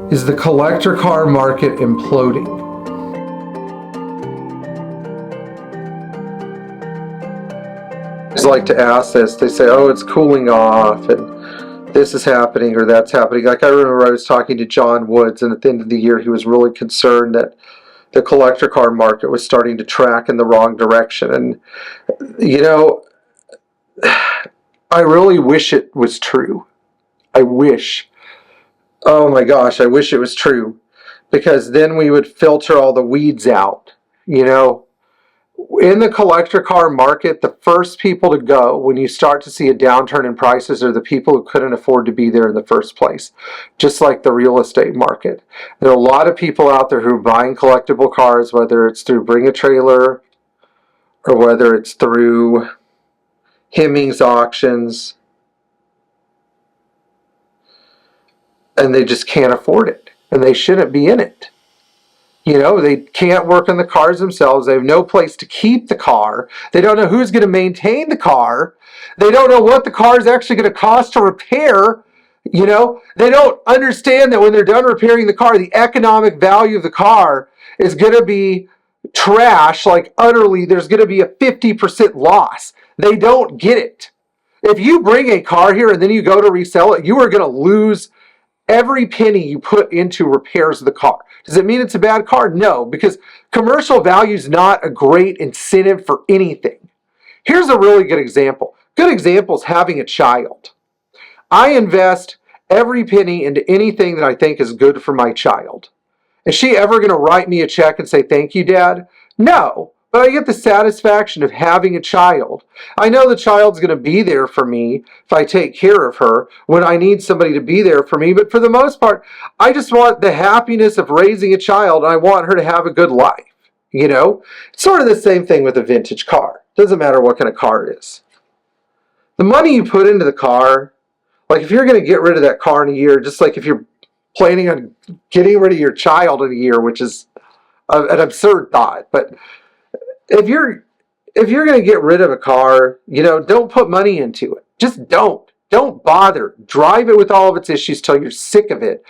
Is the collector car market imploding? I like to ask this. They say, oh, it's cooling off and this is happening or that's happening. Like I remember I was talking to John Woods, and at the end of the year he was really concerned that the collector car market was starting to track in the wrong direction. And you know, I really wish it was true. I wish. Oh my gosh, I wish it was true, because then we would filter all the weeds out. You know, in the collector car market, the first people to go when you start to see a downturn in prices are the people who couldn't afford to be there in the first place, just like the real estate market. There are a lot of people out there who are buying collectible cars, whether it's through Bring a Trailer or whether it's through Hemmings auctions, and they just can't afford it, and they shouldn't be in it. You know, they can't work on the cars themselves. They have no place to keep the car. They don't know who's going to maintain the car. They don't know what the car is actually going to cost to repair. You know, they don't understand that when they're done repairing the car, the economic value of the car is going to be trash, like utterly. There's going to be a 50% loss. They don't get it. If you bring a car here and then you go to resell it, you are going to lose every penny you put into repairs of the car. Does it mean it's a bad car? No, because commercial value is not a great incentive for anything. Here's a really good example. Good example is having a child. I invest every penny into anything that I think is good for my child. Is she ever going to write me a check and say, thank you, Dad? No. But I get the satisfaction of having a child. I know the child's going to be there for me if I take care of her when I need somebody to be there for me. But for the most part, I just want the happiness of raising a child, and I want her to have a good life. You know, it's sort of the same thing with a vintage car. Doesn't matter what kind of car it is. The money you put into the car, like if you're going to get rid of that car in a year, just like if you're planning on getting rid of your child in a year, which is an absurd thought, but if you're going to get rid of a car, you know, don't put money into it. Just don't. Don't bother. Drive it with all of its issues till you're sick of it,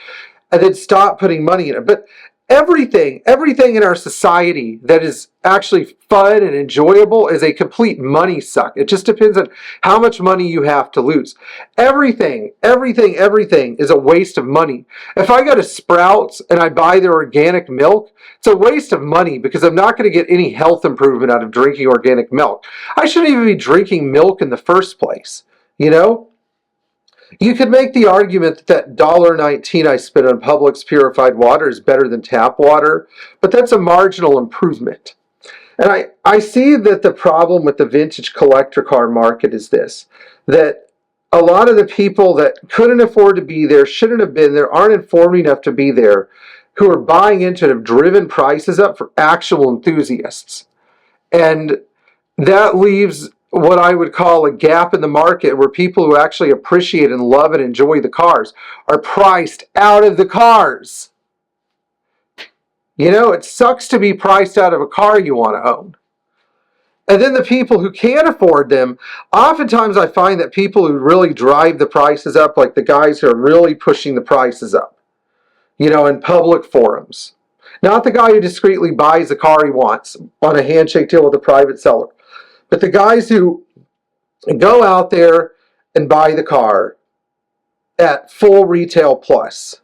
and then stop putting money in it. But everything in our society that is actually fun and enjoyable is a complete money suck. It just depends on how much money you have to lose. Everything is a waste of money. If I go to Sprouts and I buy their organic milk, it's a waste of money because I'm not going to get any health improvement out of drinking organic milk. I shouldn't even be drinking milk in the first place, you know? You could make the argument that $1.19 I spent on Publix purified water is better than tap water, but that's a marginal improvement. And I see that the problem with the vintage collector car market is this, that a lot of the people that couldn't afford to be there, shouldn't have been there, aren't informed enough to be there, who are buying into it have driven prices up for actual enthusiasts. And that leaves what I would call a gap in the market where people who actually appreciate and love and enjoy the cars are priced out of the cars. You know, it sucks to be priced out of a car you want to own. And then the people who can't afford them, oftentimes I find that people who really drive the prices up, like the guys who are really pushing the prices up, you know, in public forums. Not the guy who discreetly buys the car he wants on a handshake deal with a private seller, but the guys who go out there and buy the car at full retail plus.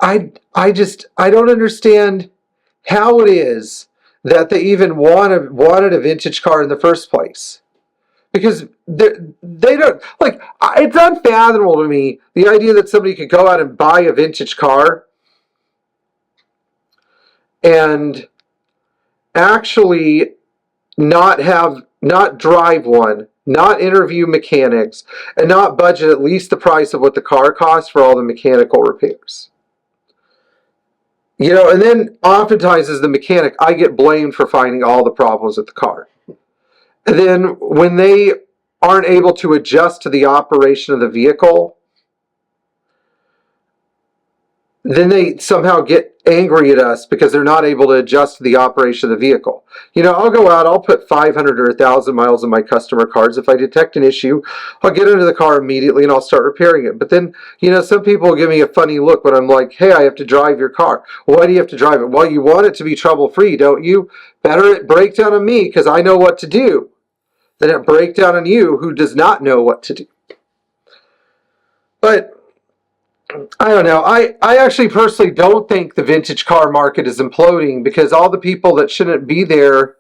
I don't understand how it is that they even wanted a vintage car in the first place. Because they don't, like, it's unfathomable to me, the idea that somebody could go out and buy a vintage car and actually not drive one, not interview mechanics, and not budget at least the price of what the car costs for all the mechanical repairs. You know, and then oftentimes as the mechanic, I get blamed for finding all the problems with the car. And then when they aren't able to adjust to the operation of the vehicle, then they somehow get angry at us because they're not able to adjust to the operation of the vehicle. You know, I'll go out, I'll put 500 or 1,000 miles on my customer cars. If I detect an issue, I'll get into the car immediately and I'll start repairing it. But then, you know, some people will give me a funny look when I'm like, hey, I have to drive your car. Why do you have to drive it? Well, you want it to be trouble-free, don't you? Better it break down on me because I know what to do than it break down on you who does not know what to do. But I don't know. I actually personally don't think the vintage car market is imploding because all the people that shouldn't be there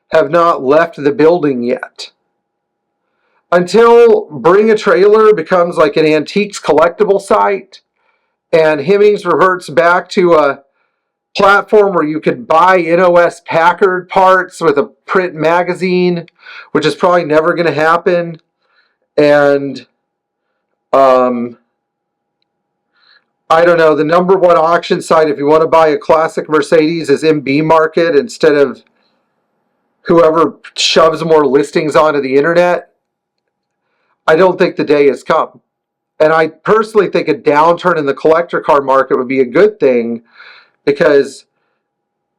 have not left the building yet. Until Bring a Trailer becomes like an antiques collectible site and Hemmings reverts back to a platform where you could buy NOS Packard parts with a print magazine, which is probably never going to happen. And I don't know, the number one auction site if you want to buy a classic Mercedes is MB Market instead of whoever shoves more listings onto the internet. I don't think the day has come. And I personally think a downturn in the collector car market would be a good thing because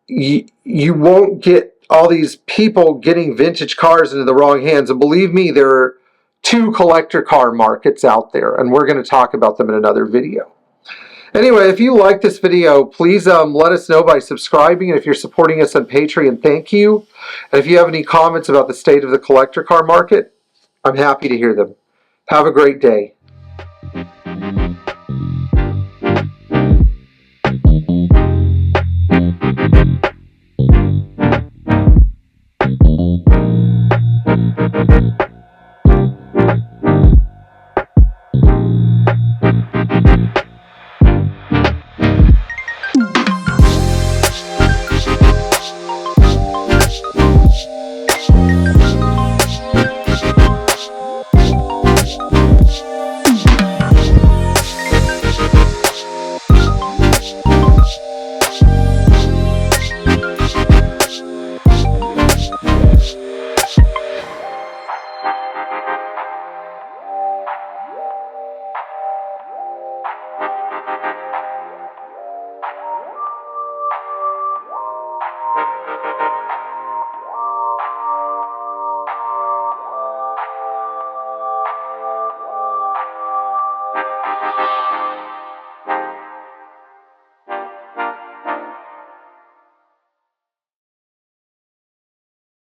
you won't get all these people getting vintage cars into the wrong hands. And believe me, there are 2 collector car markets out there, and we're going to talk about them in another video. Anyway, if you like this video, please let us know by subscribing. And if you're supporting us on Patreon, thank you. And if you have any comments about the state of the collector car market, I'm happy to hear them. Have a great day.